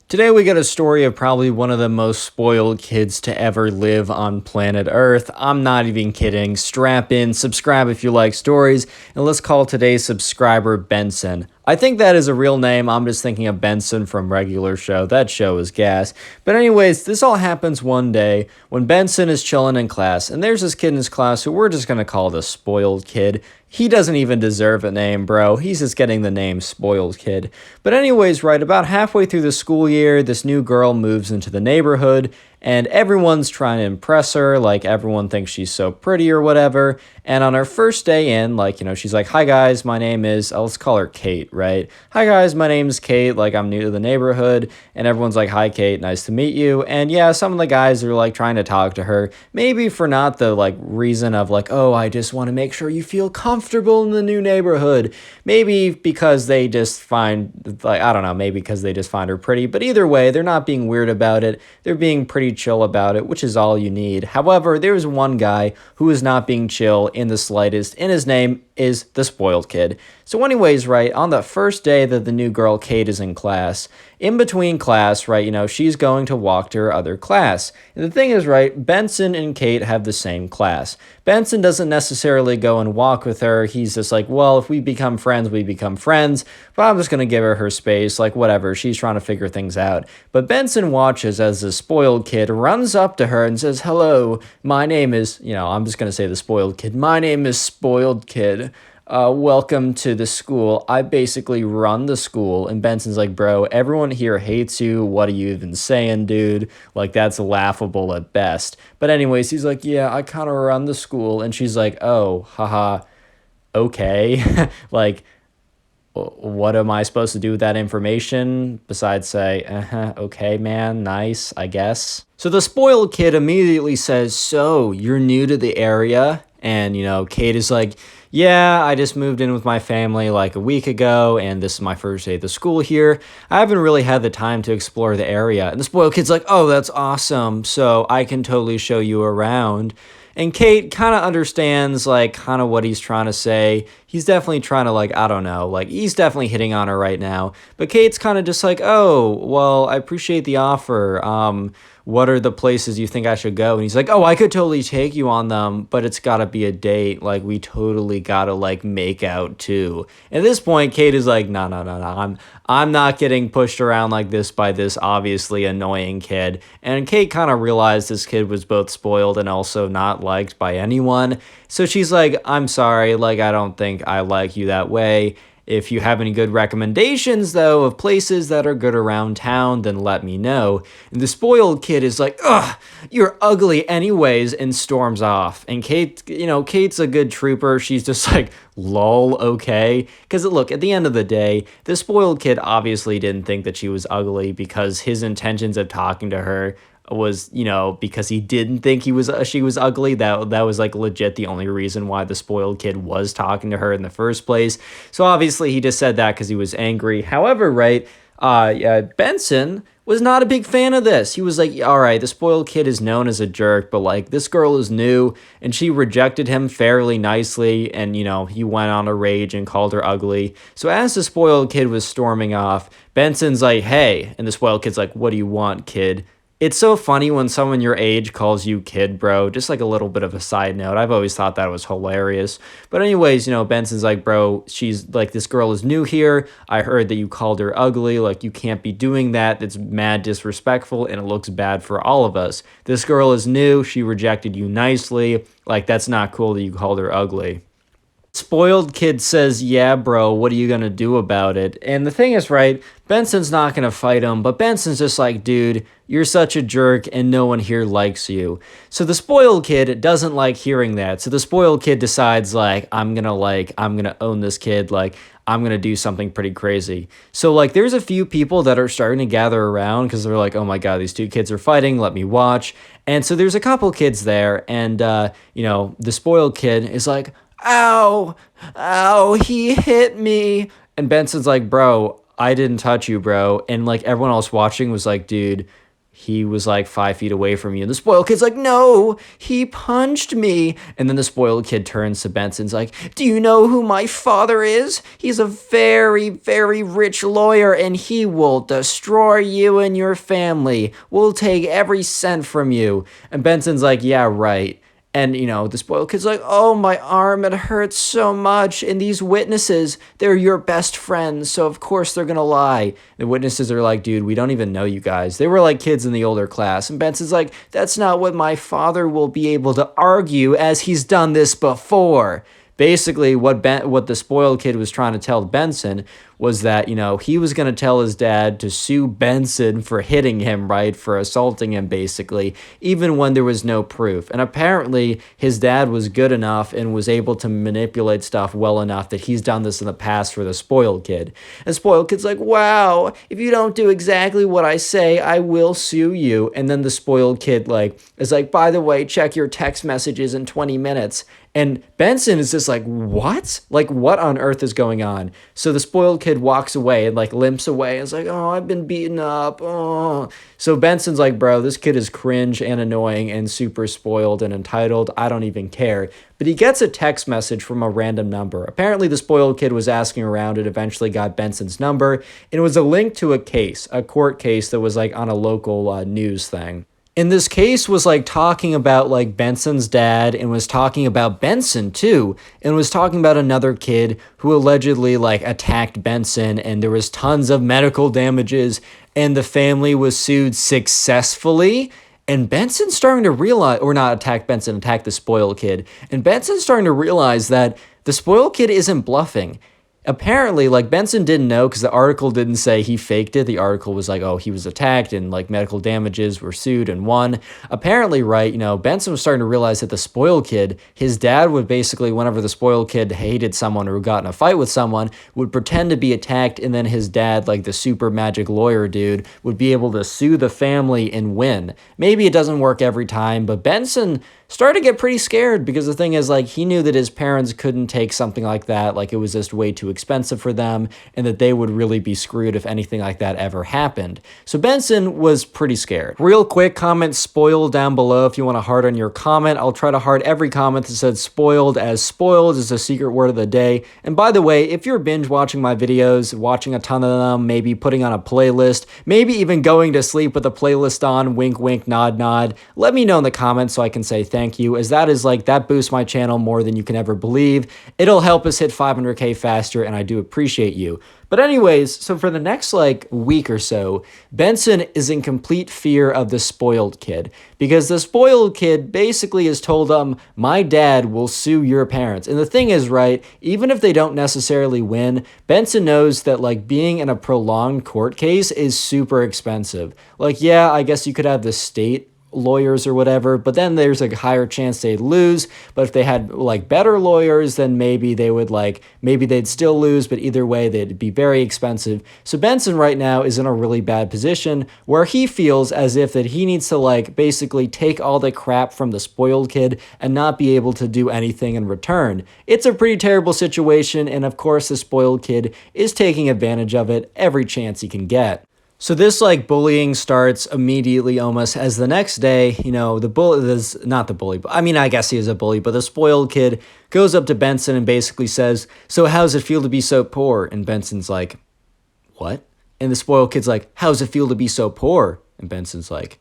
Today we get a story of probably one of the most spoiled kids to ever live on planet Earth. I'm not even kidding. Strap in, subscribe if you like stories, and let's call today's subscriber Benson. I think that is a real name. I'm just thinking of Benson from Regular Show. That show is gas. But anyways, this all happens one day when Benson is chilling in class, and there's this kid in his class who we're just gonna call the spoiled kid. He doesn't even deserve a name, bro. He's just getting the name spoiled kid. But anyways, right about halfway through the school year, this new girl moves into the neighborhood, and everyone's trying to impress her. Like, everyone thinks she's so pretty or whatever. And on her first day in, like, she's like, hi guys, my name is, let's call her Kate, right? Hi guys, my name's Kate. Like, I'm new to the neighborhood. And everyone's like, hi Kate, nice to meet you. And yeah, some of the guys are like trying to talk to her, maybe for not the like reason of like, oh, I just want to make sure you feel comfortable in the new neighborhood. Maybe because they just find, like, I don't know, maybe because they just find her pretty. But either way, they're not being weird about it. They're being pretty chill about it, which is all you need. However, there's one guy who is not being chill in the slightest, and his name is the spoiled kid. So anyways, right, on the first day that the new girl Kate is in class, in between class, right, she's going to walk to her other class. And the thing is, right, Benson and Kate have the same class. Benson doesn't necessarily go and walk with her. He's just like, well, if we become friends, we become friends. But I'm just going to give her space, like whatever. She's trying to figure things out. But Benson watches as the spoiled kid runs up to her and says, hello, my name is, I'm just going to say the spoiled kid. My name is Spoiled Kid. Welcome to the school. I basically run the school. And Benson's like, bro, everyone here hates you. What are you even saying, dude? Like, that's laughable at best. But anyways, he's like, yeah, I kind of run the school. And she's like, oh, haha, okay. Like, what am I supposed to do with that information besides say, okay, man, nice, I guess. So the spoiled kid immediately says, so you're new to the area? And, Kate is like, yeah, I just moved in with my family like a week ago, and this is my first day at the school here. I haven't really had the time to explore the area. And the spoiled kid's like, oh, that's awesome. So I can totally show you around. And Kate kind of understands, like, kind of what he's trying to say. He's definitely trying to, like, I don't know, like, he's definitely hitting on her right now. But Kate's kind of just like, oh, well, I appreciate the offer. What are the places you think I should go? And he's like, oh, I could totally take you on them, but it's got to be a date. Like, we totally got to, like, make out, too. At this point, Kate is like, no. I'm not getting pushed around like this by this obviously annoying kid. And Kate kind of realized this kid was both spoiled and also not liked by anyone. So she's like, I'm sorry, like, I don't think I like you that way. If you have any good recommendations, though, of places that are good around town, then let me know. And the spoiled kid is like, ugh, you're ugly anyways, and storms off. And Kate, Kate's a good trooper. She's just like, lol, okay. Because look, at the end of the day, the spoiled kid obviously didn't think that she was ugly because his intentions of talking to her was, because he didn't think she was ugly. That was like legit the only reason why the spoiled kid was talking to her in the first place. So obviously he just said that because he was angry. However, right, Benson was not a big fan of this. He was like, all right, the spoiled kid is known as a jerk, but like, this girl is new and she rejected him fairly nicely. And, he went on a rage and called her ugly. So as the spoiled kid was storming off, Benson's like, hey, and the spoiled kid's like, what do you want, kid? It's so funny when someone your age calls you kid, bro. Just like a little bit of a side note. I've always thought that was hilarious. But anyways, Benson's like, bro, she's like, this girl is new here. I heard that you called her ugly. Like, you can't be doing that. It's mad disrespectful and it looks bad for all of us. This girl is new. She rejected you nicely. Like, that's not cool that you called her ugly. Spoiled kid says, yeah, bro, what are you gonna do about it? And the thing is, right, Benson's not gonna fight him, but Benson's just like, dude, you're such a jerk and no one here likes you. So the spoiled kid doesn't like hearing that. So the spoiled kid decides, like, I'm gonna own this kid, like, I'm gonna do something pretty crazy. So like, there's a few people that are starting to gather around because they're like, oh my god, these two kids are fighting, let me watch. And so there's a couple kids there, and the spoiled kid is like, ow, he hit me. And Benson's like, bro, I didn't touch you, bro. And like, everyone else watching was like, dude, he was like 5 feet away from you. And the spoiled kid's like, no, he punched me. And then the spoiled kid turns to Benson's like, do you know who my father is? He's a very, very rich lawyer, and he will destroy you and your family. We'll take every cent from you. And Benson's like, yeah, right. And, the spoiled kid's like, oh, my arm, it hurts so much. And these witnesses, they're your best friends. So, of course, they're going to lie. The witnesses are like, dude, we don't even know you guys. They were like kids in the older class. And Benson's like, that's not what my father will be able to argue, as he's done this before. Basically, what the spoiled kid was trying to tell Benson was that, he was going to tell his dad to sue Benson for hitting him, right, for assaulting him, basically, even when there was no proof. And apparently, his dad was good enough and was able to manipulate stuff well enough that he's done this in the past for the spoiled kid. And the spoiled kid's like, wow, if you don't do exactly what I say, I will sue you. And then the spoiled kid, is like, by the way, check your text messages in 20 minutes. And Benson is just like, what? Like, what on earth is going on? So the spoiled kid walks away and limps away. It's like, oh, I've been beaten up. Oh. So Benson's like, bro, this kid is cringe and annoying and super spoiled and entitled. I don't even care. But he gets a text message from a random number. Apparently the spoiled kid was asking around and eventually got Benson's number. And it was a link to a court case that was on a local news thing. And this case was talking about Benson's dad, and was talking about Benson too, and was talking about another kid who allegedly attacked Benson, and there was tons of medical damages, and the family was sued successfully. And Benson's starting to realize, or not attack Benson, attack the spoiled kid. And Benson's starting to realize that the spoiled kid isn't bluffing. Apparently, Benson didn't know, because the article didn't say he faked it. The article was oh, he was attacked and medical damages, were sued and won. Apparently, right, Benson was starting to realize that the spoiled kid, his dad would basically, whenever the spoiled kid hated someone or got in a fight with someone, would pretend to be attacked, and then his dad, the super magic lawyer dude, would be able to sue the family and win. Maybe it doesn't work every time, but Benson started to get pretty scared, because the thing is, he knew that his parents couldn't take something like that, it was just way too expensive for them, and that they would really be screwed if anything like that ever happened. So Benson was pretty scared. Real quick, comment spoiled down below if you want to heart on your comment. I'll try to heart every comment that said spoiled, as spoiled is a secret word of the day. And by the way, if you're binge watching my videos, watching a ton of them, maybe putting on a playlist, maybe even going to sleep with a playlist on, wink wink, nod nod, let me know in the comments so I can say thank you, as that is that boosts my channel more than you can ever believe. It'll help us hit 500K faster, and I do appreciate you. But anyways, so for the next week or so, Benson is in complete fear of the spoiled kid, because the spoiled kid basically has told him, my dad will sue your parents. And the thing is, right, even if they don't necessarily win, Benson knows that being in a prolonged court case is super expensive. Yeah, I guess you could have the state lawyers or whatever, but then there's a higher chance they'd lose. But if they had better lawyers, then maybe they would maybe they'd still lose, but either way they'd be very expensive. So Benson right now is in a really bad position, where he feels as if that he needs to basically take all the crap from the spoiled kid and not be able to do anything in return. It's a pretty terrible situation, and of course the spoiled kid is taking advantage of it every chance he can get. So this bullying starts immediately, almost, as the next day, the bully is not the bully, but I mean, I guess he is a bully, but the spoiled kid goes up to Benson and basically says, so how does it feel to be so poor? And Benson's like, what? And the spoiled kid's like, how does it feel to be so poor? And Benson's like,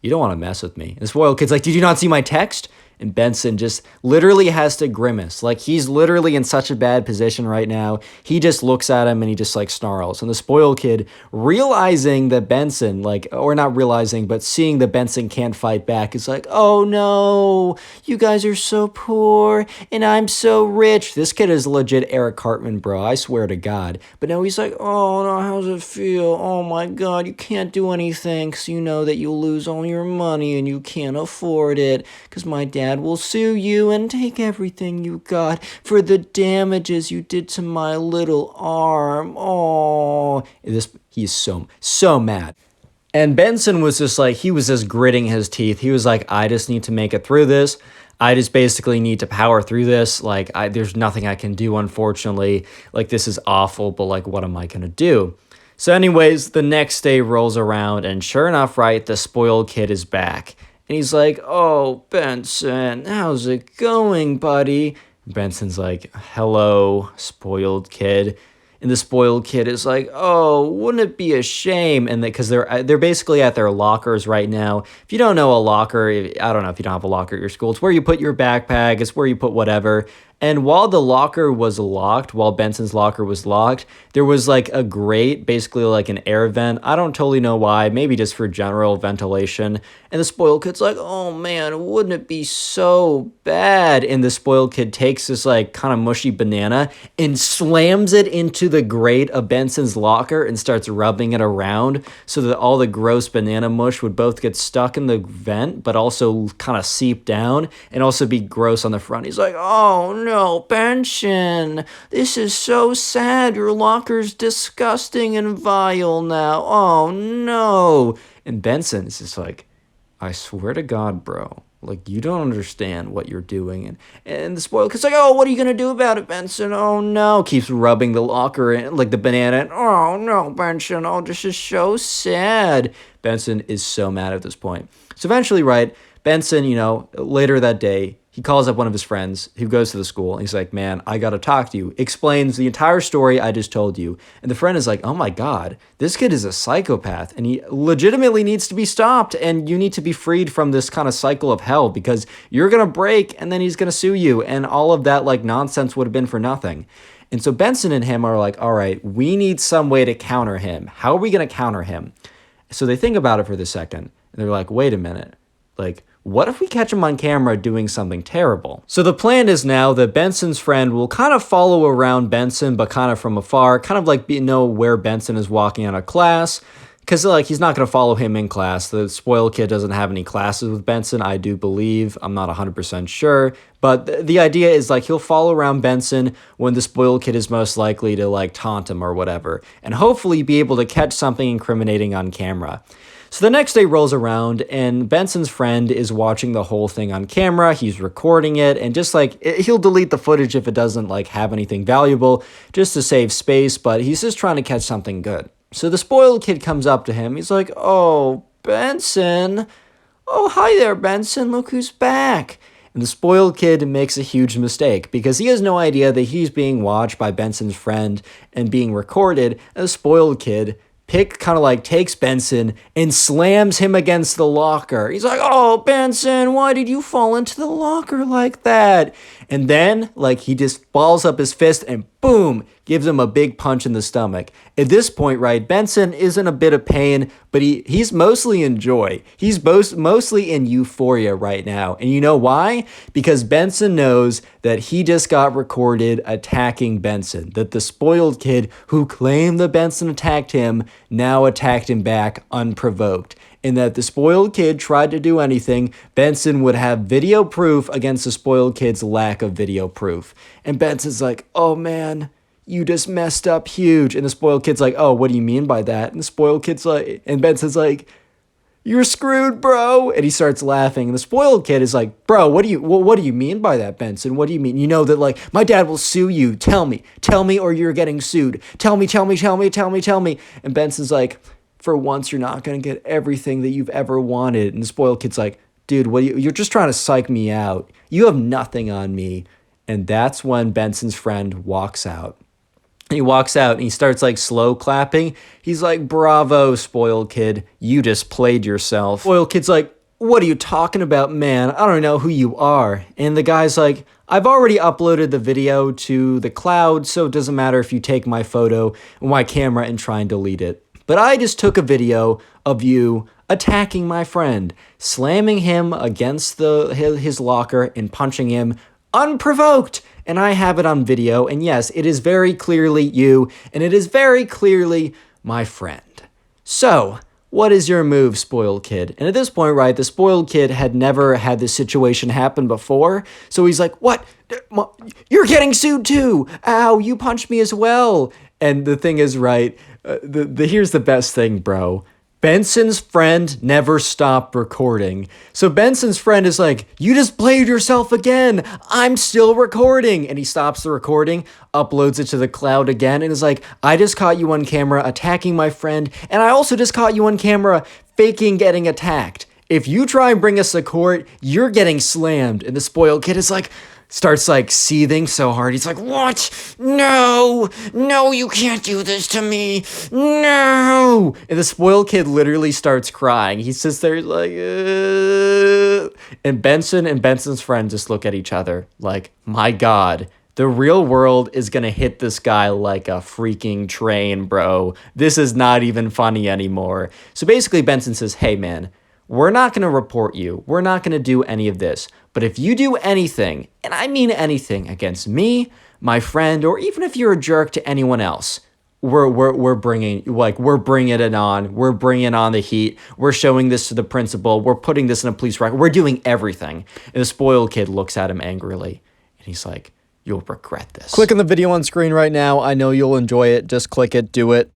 you don't want to mess with me. And the spoiled kid's like, did you not see my text? And Benson just literally has to grimace. He's literally in such a bad position right now. He just looks at him and he just snarls. And the spoiled kid, realizing that Benson, or not realizing, but seeing that Benson can't fight back, is like, oh no, you guys are so poor and I'm so rich. This kid is legit Eric Cartman, bro. I swear to God. But now he's like, oh no, how's it feel? Oh my God, you can't do anything because you know that you'll lose all your money and you can't afford it because my dad will sue you and take everything you got for the damages you did to my little arm. Oh, he's so mad. And Benson was just he was just gritting his teeth. He was like, I just need to make it through this. I just basically need to power through this. There's nothing I can do, unfortunately. This is awful, but what am I going to do? So anyways, the next day rolls around, and sure enough, right, the spoiled kid is back. And he's like, "Oh, Benson, how's it going, buddy?" Benson's like, "Hello, spoiled kid." And the spoiled kid is like, "Oh, wouldn't it be a shame?" And because they're basically at their lockers right now. If you don't know a locker, I don't know if you don't have a locker at your school. It's where you put your backpack. It's where you put whatever. And while the locker was locked, while Benson's locker was locked, there was like a grate, basically like an air vent. I don't totally know why, maybe just for general ventilation. And the spoiled kid's like, "Oh man, wouldn't it be so bad?" And the spoiled kid takes this like kind of mushy banana and slams it into the grate of Benson's locker and starts rubbing it around so that all the gross banana mush would both get stuck in the vent, but also kind of seep down and also be gross on the front. He's like, "Oh no, Benson, this is so sad. Your locker's disgusting and vile now. Oh no." And Benson is just like, "I swear to God, bro, like, you don't understand what you're doing." And the spoiled kid's like, "Oh, what are you gonna do about it, Benson? Oh no." Keeps rubbing the locker in, like the banana. And, "Oh no, Benson, oh, this is so sad." Benson is so mad at this point. So eventually, right, Benson, later that day, he calls up one of his friends who goes to the school, and he's like, "Man, I gotta talk to you." Explains the entire story I just told you. And the friend is like, "Oh my God, this kid is a psychopath, and he legitimately needs to be stopped, and you need to be freed from this kind of cycle of hell because you're gonna break, and then he's gonna sue you, and all of that like nonsense would have been for nothing." And so Benson and him are like, "All right, we need some way to counter him. How are we gonna counter him?" So they think about it for the second, and they're like, "Wait a minute, like, what if we catch him on camera doing something terrible?" So the plan is now that Benson's friend will kind of follow around Benson, but kind of from afar, kind of like know where Benson is walking out of class. Because like he's not going to follow him in class. The spoiled kid doesn't have any classes with Benson, I do believe. I'm not 100% sure. But the idea is like he'll follow around Benson when the spoiled kid is most likely to like taunt him or whatever. And hopefully be able to catch something incriminating on camera. So the next day rolls around, and Benson's friend is watching the whole thing on camera. He's recording it, and just like he'll delete the footage if it doesn't like have anything valuable, just to save space. But he's just trying to catch something good. So the spoiled kid comes up to him. He's like, "Oh, Benson. Oh, hi there, Benson. Look who's back." And the spoiled kid makes a huge mistake because he has no idea that he's being watched by Benson's friend and being recorded. And the spoiled kid takes Benson and slams him against the locker. He's like, "Oh, Benson, why did you fall into the locker like that?" And then, like, he just balls up his fist and boom, gives him a big punch in the stomach. At this point, right, Benson is in a bit of pain, but he's mostly in joy. He's mostly in euphoria right now. And you know why? Because Benson knows that he just got recorded attacking Benson. That the spoiled kid who claimed that Benson attacked him now attacked him back unprovoked. And that the spoiled kid tried to do anything, Benson would have video proof against the spoiled kid's lack of video proof. And Benson's like, "Oh man, you just messed up huge." And the spoiled kid's like, "Oh, what do you mean by that?" And the spoiled kid's like, and Benson's like, "You're screwed, bro." And he starts laughing. And the spoiled kid is like, "Bro, what do you mean by that, Benson? What do you mean? You know that like my dad will sue you. Tell me, or you're getting sued. Tell me. And Benson's like, "For once, you're not going to get everything that you've ever wanted." And the spoiled kid's like, "Dude, you're just trying to psych me out. You have nothing on me." And that's when Benson's friend walks out. And he walks out and he starts like slow clapping. He's like, "Bravo, spoiled kid. You just played yourself." Spoiled kid's like, "What are you talking about, man? I don't know who you are." And the guy's like, "I've already uploaded the video to the cloud, so it doesn't matter if you take my photo and my camera and try and delete it. But I just took a video of you attacking my friend, slamming him against his locker and punching him unprovoked. And I have it on video. And yes, it is very clearly you, and it is very clearly my friend. So, what is your move, spoiled kid?" And at this point, right, the spoiled kid had never had this situation happen before. So he's like, "What? You're getting sued too. Ow, you punched me as well." And the thing is, right, here's the best thing, bro. Benson's friend never stopped recording. So Benson's friend is like, you just played yourself again. I'm still recording. And he stops the recording, uploads it to the cloud again, and is like, I just caught you on camera attacking my friend. And I also just caught you on camera faking getting attacked. If you try and bring us to court, you're getting slammed. And the spoiled kid is like, starts like seething so hard. He's like, what? No, you can't do this to me. No. And the spoiled kid literally starts crying. He sits there like, and Benson and Benson's friend just look at each other like, my God, the real world is going to hit this guy like a freaking train, bro. This is not even funny anymore. So basically Benson says, hey man, we're not going to report you. We're not going to do any of this. But if you do anything, and I mean anything, against me, my friend, or even if you're a jerk to anyone else, we're bringing it on. We're bringing on the heat. We're showing this to the principal. We're putting this in a police record. We're doing everything. And the spoiled kid looks at him angrily, and he's like, you'll regret this. Click on the video on screen right now. I know you'll enjoy it. Just click it. Do it.